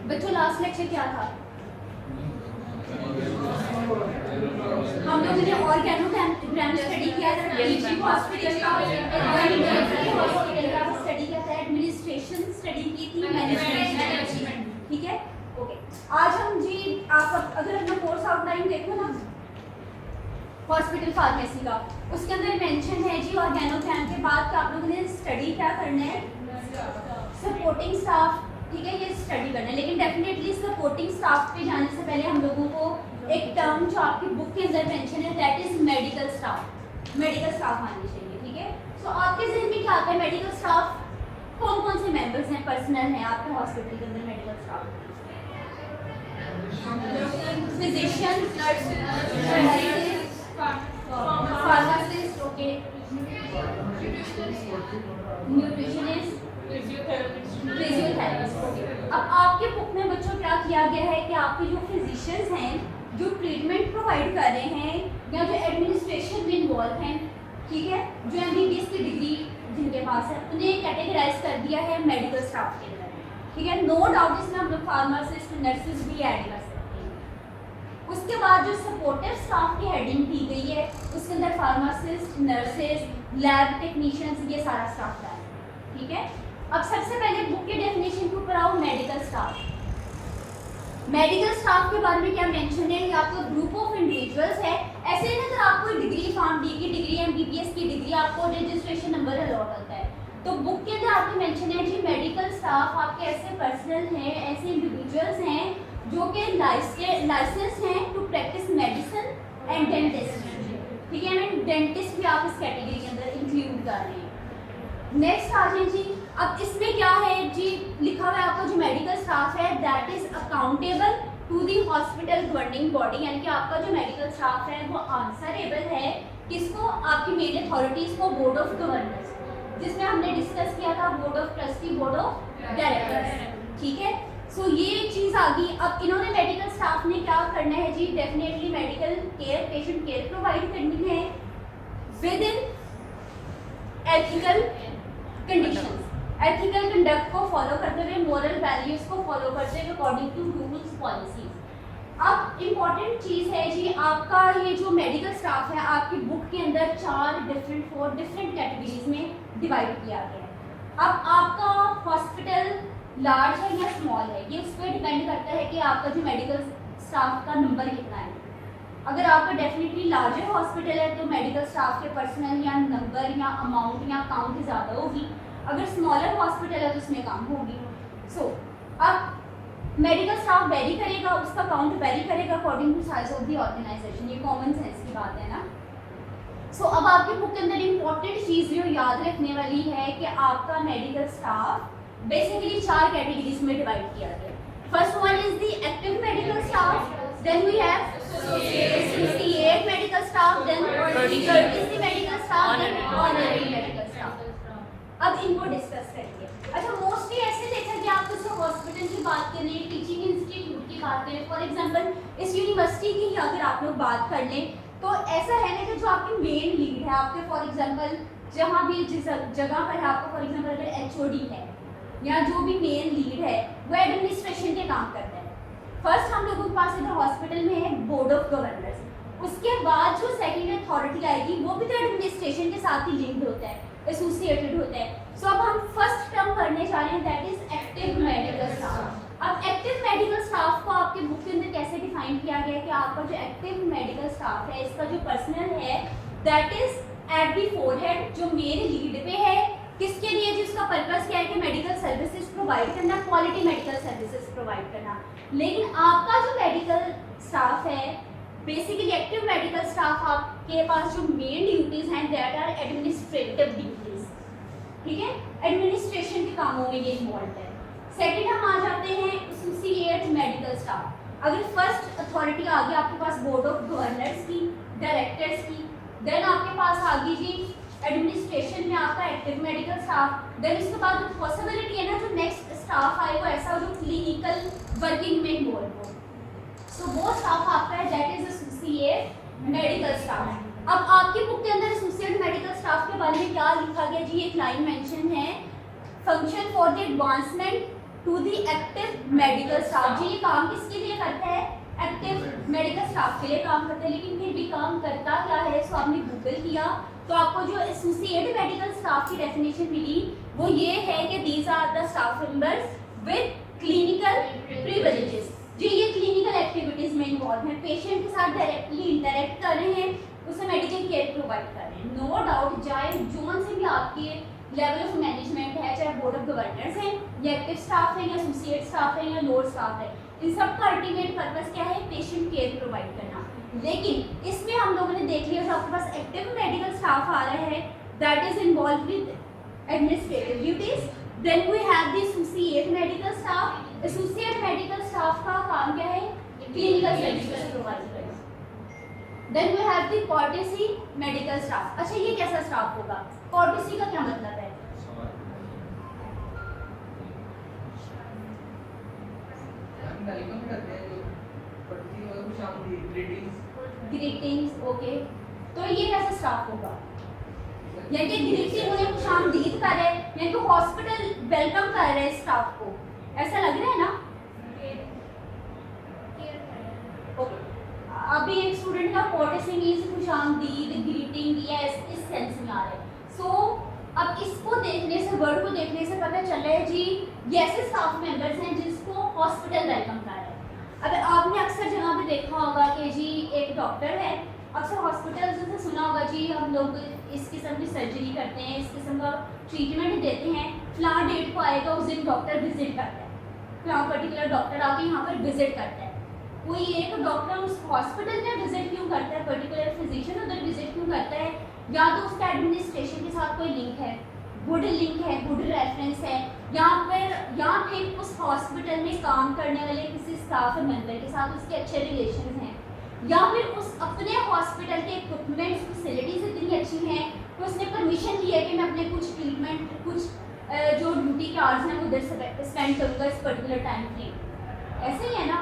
बच्चों last lecture क्या था? हम लोगों ने ऑर्गेनोग्राम स्टडी किया था, टीचिंग हॉस्पिटल का हॉस्पिटल का स्टडी किया था, एडमिनिस्ट्रेशन स्टडी की थी, मैनेजमेंट। ठीक है, ओके। आज हम जी आप अगर अपना कोर्स आउटलाइन देखो ना हॉस्पिटल फार्मेसी का, उसके अंदर मेंशन है जी ऑर्गेनोग्राम के बाद आप लोगों ने स्टडी क्या करना है, सपोर्टिंग स्टाफ। ठीक है, ये स्टडी करना है, लेकिन डेफिनेटली सपोर्टिंग स्टाफ पे जाने से पहले हम लोगों को एक टर्म जो आपकी बुक के अंदर मेंशन है that is medical staff. Medical staff आनी चाहिए। ठीक है, सो आपके जहन में क्या आता है मेडिकल स्टाफ? कौन कौन से मेंबर्स हैं, पर्सनल हैं आपके हॉस्पिटल के अंदर medical staff? Physician, nurse, pharmacist, okay, nutritionist, physiotherapist. अब आपके बुक में बच्चों क्या किया गया है कि आपके जो फिजिशियंस हैं जो ट्रीटमेंट प्रोवाइड कर रहे हैं या जो एडमिनिस्ट्रेशन में इन्वॉल्व हैं, ठीक है, जो एमबीबीएस की डिग्री जिनके पास है, उन्हें कैटेगराइज कर दिया है मेडिकल स्टाफ के अंदर। ठीक है, नो डाउट इसमें हम लोग फार्मासिस्ट, नर्सेज भी ऐड कर सकते हैं। उसके बाद जो सपोर्टिव स्टाफ की हेडिंग दी गई है उसके अंदर फार्मासिस्ट, नर्सेज, लैब टेक्नीशियंस, ये सारा स्टाफ है। ठीक है, अब सबसे पहले बुक के डेफिनेशन के ऊपर आओ। मेडिकल स्टाफ, मेडिकल स्टाफ के बारे में क्या मेंशन है? ये आपका ग्रुप ऑफ इंडिविजुअल्स है। ऐसे ही अगर आपको डिग्री फार्म डी की डिग्री, एमबीबीएस की डिग्री, आपको रजिस्ट्रेशन नंबर अलॉट होता है, तो बुक के अंदर आपको मेंशन है जी मेडिकल स्टाफ आपके ऐसे पर्सनल हैं, ऐसे इंडिविजुअल्स हैं जो कि लाइसेंस हैं to practise medicine and dentist. ठीक है, एंड डेंटिस्ट भी आप इस कैटेगरी के अंदर इंक्लूड कर रहे हैं। नेक्स्ट आ जाए जी, अब इसमें क्या है जी, लिखा हुआ है आपका जो मेडिकल स्टाफ है that is accountable to the hospital governing body, यानी कि आपका जो मेडिकल स्टाफ है वो आंसरेबल है किसको? आपकी मेन अथॉरिटीज को, बोर्ड ऑफ गवर्नर्स, जिसमें हमने डिस्कस किया था board of trustee, board of directors. ठीक है, सो ये एक चीज आ गई। अब इन्होंने मेडिकल स्टाफ ने क्या करना है जी, definitely medical care, patient care provide करनी है within ethical conditions, ethical conduct को फॉलो करते हुए, मोरल वैल्यूज को फॉलो करते हुए, अकॉर्डिंग टू रूल्स पॉलिसीज। अब इम्पॉर्टेंट चीज है जी, आपका ये जो मेडिकल स्टाफ है आपकी बुक के अंदर 4 डिफरेंट कैटेगरीज में डिवाइड किया गया है। अब आपका हॉस्पिटल लार्ज है या स्मॉल है, ये उस पर डिपेंड करता है कि आपका जो मेडिकल स्टाफ का नंबर कितना है। अगर आपका डेफिनेटली लार्जर हॉस्पिटल है तो मेडिकल स्टाफ के पर्सनल या नंबर या अमाउंट या काउंट ज़्यादा होगी, अगर स्मॉलर हॉस्पिटल है तो उसमें कम होगी। सो अब मेडिकल स्टाफ वेरी करेगा, उसका काउंट वेरी करेगा according to size of the organisation, ये कॉमन सेंस की बात है ना। सो अब आपके बुक के अंदर इंपॉर्टेंट चीज़ जो याद रखने वाली है कि आपका मेडिकल स्टाफ बेसिकली 4 कैटेगरीज में डिवाइड किया गया। First one is the active medical staff, then we have associate medical staff, then courtesy medical staff, then honorary medical staff। अब इनको डिस्कस करेंगे। अच्छा, मोस्टली ऐसे देखा कि आप किसी हॉस्पिटल की बात करें, टीचिंग इंस्टीट्यूट की बात करें, फॉर एग्जांपल इस यूनिवर्सिटी की ही अगर आप लोग बात कर लें तो ऐसा है ना कि जो आपकी मेन लीड है आपके, फॉर एग्जांपल जहाँ भी जिस जगह पर है आपको, फॉर एग्जांपल अगर एचओडी है या जो भी मेन लीड है वो एडमिनिस्ट्रेशन के काम करता है। फर्स्ट हम लोगों के पास इधर हॉस्पिटल में है बोर्ड ऑफ गवर्नर्स, उसके बाद जो सेकंड अथॉरिटी आएगी वो भी तो एडमिनिस्ट्रेशन के साथ ही लिंक्ड होता है, एसोसिएटेड होता है। सो अब हम फर्स्ट टर्म पढ़ने जा रहे हैं that is active medical staff. अब एक्टिव मेडिकल स्टाफ को आपके बुक के अंदर कैसे डिफाइन किया गया है कि आपका जो एक्टिव मेडिकल स्टाफ है इसका जो पर्सनल है that is at the forehead, जो मेन लीड पे है, किसके लिए? जिसका पर्पस क्या है कि मेडिकल सर्विसेज प्रोवाइड करना, क्वालिटी मेडिकल सर्विसेज प्रोवाइड करना। लेकिन आपका जो मेडिकल स्टाफ है बेसिकली एक्टिव मेडिकल स्टाफ, आपके पास जो मेन ड्यूटीज हैं दैट आर एडमिनिस्ट्रेटिव ड्यूटीज। ठीक है, एडमिनिस्ट्रेशन के कामों में ये इन्वॉल्व है। सेकंड हम आ जाते हैं एसोसिएट मेडिकल स्टाफ। अगर फर्स्ट अथॉरिटी आ गई आपके पास बोर्ड ऑफ गवर्नर्स की, डायरेक्टर्स की, देन आपके पास आ गई जी एडमिनिस्ट्रेशन में आपका एक्टिव मेडिकल स्टाफ, देन इसके बाद पॉसिबिलिटी है ना जो नेक्स्ट स्टाफ आए वो ऐसा जो क्लिनिकल वर्किंग में इन्वॉल्व हो, सो वो स्टाफ आपका है that is associate medical staff. अब आपकी बुक के अंदर एसोसिएट मेडिकल स्टाफ के बारे में क्या लिखा गया जी, एक लाइन मेंशन है, function for the advancement to the active medical staff. जी ये काम किसके लिए करता है? एक्टिव मेडिकल स्टाफ के लिए काम करता है। लेकिन फिर भी काम करता क्या है? सो आपने गूगल किया तो आपको जो एसोसिएट मेडिकल स्टाफ की डेफिनेशन मिली वो ये है कि these are the staff members with clinical privileges. जी ये क्लिनिकल एक्टिविटीज में इन्वॉल्व हैं, पेशेंट के साथ डायरेक्टली इंटरेक्ट कर रहे हैं, उसे मेडिकल केयर प्रोवाइड कर रहे हैं। नो डाउट चाहे जोन से भी आपके लेवल ऑफ मैनेजमेंट है, चाहे बोर्ड ऑफ गवर्नर्स हैं या एक्टिव स्टाफ है या एसोसिएट स्टाफ है या लोअर स्टाफ है, इन सब का अल्टीमेट पर्पस क्या है? पेशेंट केयर प्रोवाइड करना। लेकिन इसमें हम लोगों ने देख लिया जो आपके पास एक्टिव मेडिकल स्टाफ आ रहा है that is involve with administrative duties. Then we have the associate medical staff. Associate medical staff का काम क्या है? क्लिनिकल सर्विसेज प्रोवाइड करना। Then we have the courtesy medical staff. अच्छा ये कैसा स्टाफ होगा? कोर्टेसी का क्या मतलब है? ग्रीटिंग्स। ओके तो ये कैसा स्टाफ होगा? यानी कि ग्रीटिंग उन्हें खुशामदीद कर रहे हैं, यानी कि हॉस्पिटल वेलकम कर रहे हैं स्टाफ को, ऐसा लग रहा है ना? ओके अभी एक स्टूडेंट का कोर्टेसी मींस खुशामदीद, ग्रीटिंग या इस सेंस में आ रहा है। सो अब इसको देखने से, वर्ड को देखने से पता चल रहा है जी ये ऐसे स्टाफ मेंबर्स हैं जिसको हॉस्पिटल वेलकम कर रहा है। अब आपने अक्सर जगह पे देखा होगा कि जी एक डॉक्टर है, अक्सर हॉस्पिटल से सुना होगा जी हम लोग इस किस्म की सर्जरी करते हैं, इस किस्म का ट्रीटमेंट देते हैं, फलां डेट को आएगा उस दिन डॉक्टर विजिट करता है, फलां पर्टिकुलर डॉक्टर आके यहाँ पर विजिट करता है। कोई एक डॉक्टर उस हॉस्पिटल में विजिट क्यों करता है, पर्टिकुलर फिजिशियन उधर विजिट क्यों करता है? या तो उसका एडमिनिस्ट्रेशन के साथ कोई लिंक है, गुड लिंक है, गुड रेफरेंस है, या फिर उस हॉस्पिटल में काम करने वाले किसी स्टाफ मेंबर के साथ उसके अच्छे रिलेशन हैं, या फिर उस अपने हॉस्पिटल के इक्विपमेंट्स फैसिलिटीज इतनी अच्छी हैं कि उसने परमिशन ली है कि मैं अपने कुछ ट्रीटमेंट, कुछ जो ड्यूटी के आवर्स हैं उधर स्पेंड करूँगा इस पर्टिकुलर टाइम फ्रेम। ऐसे ही है ना?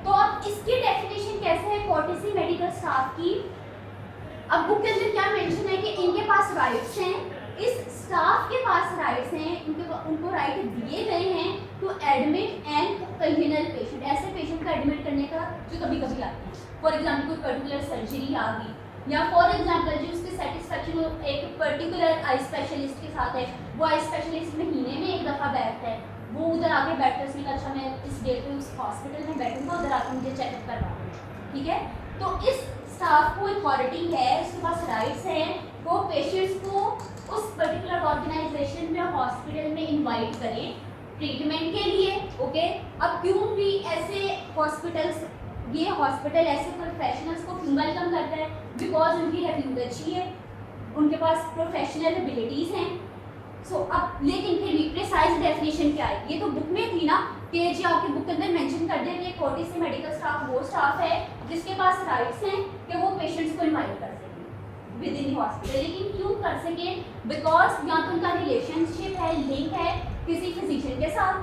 तो अब इसकी डेफिनेशन कैसे है कोर्टेसी मेडिकल स्टाफ की? अब बुक के अंदर क्या मेंशन है कि इनके पास राइट्स हैं, इस स्टाफ के पास राइट्स हैं, उनको राइट दिए गए हैं टू एडमिट एंड कन्वीनल पेशेंट, ऐसे पेशेंट का एडमिट करने का जो कभी कभी आते हैं। फॉर एग्जाम्पल कोई पर्टिकुलर सर्जरी आ गई, या फॉर एग्जाम्पल जो उसकी सेटिस्फेक्शन एक पर्टिकुलर आई स्पेशलिस्ट के साथ है, वो आई स्पेशलिस्ट महीने में एक दफ़ा बैठता है, वो उधर आके बैठकर उसने कहा अच्छा मैं इस डेट पे उस हॉस्पिटल में बैठूंगा, उधर आकर मुझे चेकअप करवा दूँ। ठीक है, तो इस स्टाफ को अथॉरिटी है, उसके पास राइट्स हैं, वो पेशेंट्स को उस पर्टिकुलर ऑर्गेनाइजेशन में हॉस्पिटल में इनवाइट करें ट्रीटमेंट के लिए। ओके अब क्यों भी ऐसे हॉस्पिटल्स, ये हॉस्पिटल ऐसे प्रोफेशनल्स को क्यों वेलकम करता है? बिकॉज उनकी रेप्यूट अच्छी है, उनके पास प्रोफेशनल एबिलिटीज़ हैं। सो अब लेकिन फिर भी प्रिसाइज डेफिनेशन क्या है? ये तो बुक में थी ना कि जी आपकी बुक के अंदर मेंशन कर दे कि कोर्टेसी मेडिकल स्टाफ वो स्टाफ है जिसके पास राइट्स हैं कि वो पेशेंट्स को इनवाइट कर सकें विद इन हॉस्पिटल। लेकिन क्यों कर सकें? बिकॉज या तो उनका रिलेशनशिप है, लिंक है किसी फिजिशियन के साथ,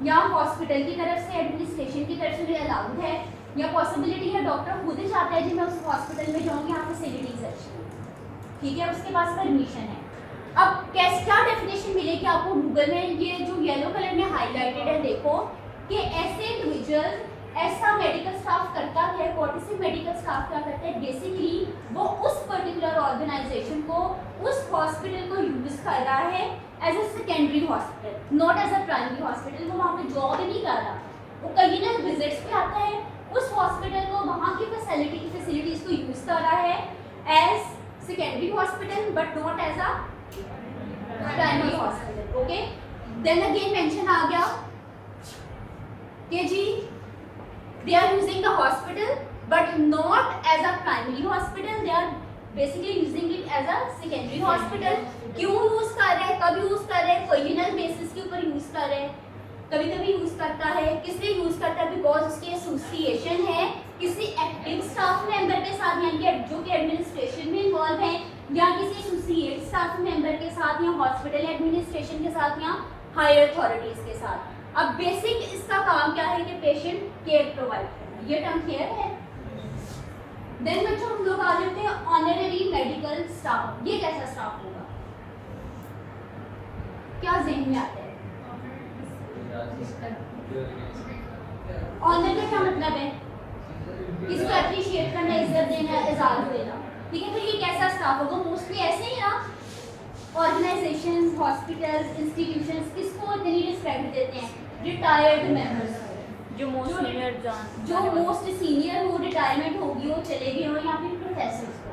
या हॉस्पिटल की तरफ से, एडमिनिस्ट्रेशन की तरफ से अलाउड है, या पॉसिबिलिटी है डॉक्टर खुद ही चाहता है जी मैं उस हॉस्पिटल में जाऊँगी, यहाँ फैसिलिटीज अच्छी हैं, ठीक है, उसके पास परमिशन है। अब कैसे क्या डेफिनेशन मिलेगी आपको गूगल में? ये जो येलो कलर में हाईलाइटेड है देखो कि ऐसे इंडिविजुअल, ऐसा मेडिकल स्टाफ करता है, कोर्टेसी मेडिकल स्टाफ क्या करता है? बेसिकली वो उस पर्टिकुलर ऑर्गेनाइजेशन को, उस हॉस्पिटल को यूज कर रहा है as a secondary hospital, not as a primary hospital. वो वहाँ पे जॉब नहीं कर रहा, वो कहीं ना विजिट्स पे आता है, उस हॉस्पिटल को, वहाँ की फैसिलिटीज को यूज कर रहा है as secondary hospital but not as a primary hospital. Okay then again mention आ गया कि जी they are using the hospital but not as a primary hospital, they are basically using it as a secondary hospital। क्यों use कर रहे हैं, कब use कर रहे हैं? कम्युनल बेसिस के ऊपर यूज कर रहे हैं, कभी कभी यूज करता है, किससे यूज करता है? बिकॉज उसकी एसोसिएशन है किसी एक्टिव स्टाफ मेंबर के साथ, यानी कि जो कि एडमिनिस्ट्रेशन में इन्वॉल्व है, या किसी एसोसिएट स्टाफ मेंबर के साथ, या हॉस्पिटल एडमिनिस्ट्रेशन के साथ, या हायर अथॉरिटीज के साथ। अब बेसिक इसका काम क्या है कि पेशेंट केयर प्रोवाइड करना, ये टर्म क्लियर है? देन बच्चों हम लोग आ जाते हैं ऑनररी मेडिकल स्टाफ। ये कैसा स्टाफ होगा, क्या ज़हन में आता है? ऑनर का क्या मतलब है? किसी को अप्रिशिएट करना, इज्जत देना, एजाज देना, ठीक है। तो ये कैसा स्टाफ होगा? मोस्टली ऐसे ही ना ऑर्गेनाइजेशंस, हॉस्पिटल्स, इंस्टीट्यूशंस किसको इतनी रिस्पेक्ट देते हैं? रिटायर्ड मेंबर्स, जो मोस्ट सीनियर जो मोस्ट सीनियर हो, रिटायरमेंट होगी, वो चले गए हो, या फिर प्रोफेसर्स को,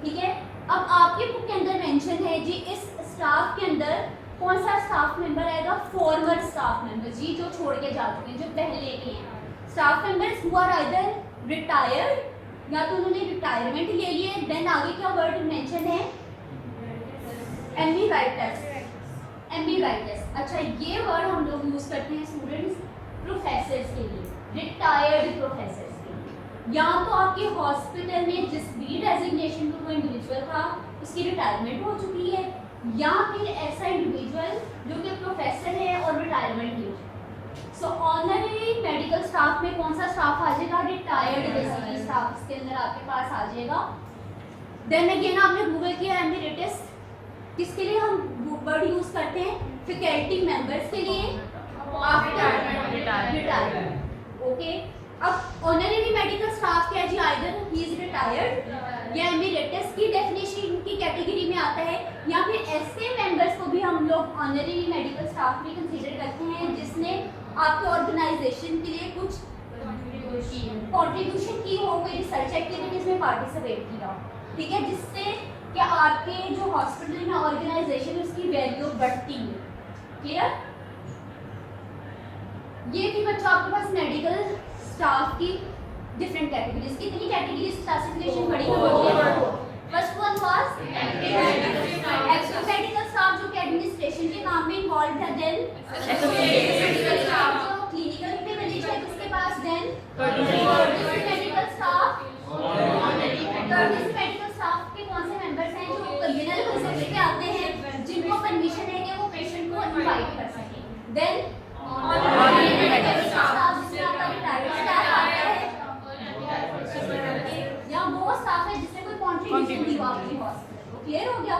ठीक है। अब आपके बुक के अंदर मेंशन है जी, इस स्टाफ के अंदर कौन सा स्टाफ मेंबर आएगा? फॉर्मर स्टाफ मेंबर जी, जो छोड़ के जा चुके हैं, जो पहले के हैं। Staff members who are either retired, या तो उन्होंने रिटायरमेंट ले लिए। देन आगे क्या वर्ड मेंशन है? एमिराइटस, एमिराइटस। अच्छा, ये वर्ड हम लोग यूज करते हैं स्टूडेंट्स प्रोफेसर्स के लिए, रिटायर्ड प्रोफेसर्स के लिए। या तो आपके हॉस्पिटल में जिस भी डेजिग्नेशन पर वो इंडिविजुअल था उसकी रिटायरमेंट हो चुकी है, या फिर ऐसा इंडिविजुअल जो कि प्रोफेसर है और रिटायरमेंट ले चुका है। सो ऑनररी मेडिकल स्टाफ में कौन सा स्टाफ आ जाएगा? रिटायर्ड बेसिकली स्टाफ इसके अंदर आपके पास आ जाएगा। देन अगेन आपने गूगल किया एमिरेटस, किसके लिए हम वर्ड यूज करते हैं? फैकल्टी मेंबर्स के लिए आफ्टर रिटायरमेंट, ओके। अब ऑनररी मेडिकल स्टाफ क्या है जी? आइदर ही इज रिटायर्ड या एमिरेटस की डेफिनेशन की कैटेगरी में आता है, या फिर ऐसे मेंबर्स को भी हम लोग ऑनररी मेडिकल स्टाफ में कंसीडर करते हैं जिसने आपके ऑर्गेनाइजेशन के लिए कुछ कंट्रीब्यूशन की हो, कोई रिसर्च एक्टिविटीज में पार्टिसिपेट किया, ठीक है, जिससे कि आपके जो हॉस्पिटल में ऑर्गेनाइजेशन है उसकी वैल्यू बढ़ती है। क्लियर? ये थी बच्चों आपके पास मेडिकल स्टाफ की डिफरेंट कैटेगरीज। कितनी कैटेगरीज क्लासिफिकेशन पढ़ी है? First one was exo medical staff, जो कि एडमिनिस्ट्रेशन के काम में इन्वॉल्व है। देन मेडिकल स्टाफ जो क्लिनिकल प्रिविलेज है उसके पास। Then medical staff, medical staff के कौन से मेंबर्स हैं जो कम्युनल कंसेप्ट पे आते हैं, जिनको परमिशन है कि वो पेशेंट को इनवाइट कर सकें। देन मेडिकल स्टाफ जिसमें आपका रिटायर्ड स्टाफ आता है, या वो स्टाफ है जिसने कोई कंट्रीब्यूशन दी हो आपकी हॉस्पिटल को। क्लियर हो गया?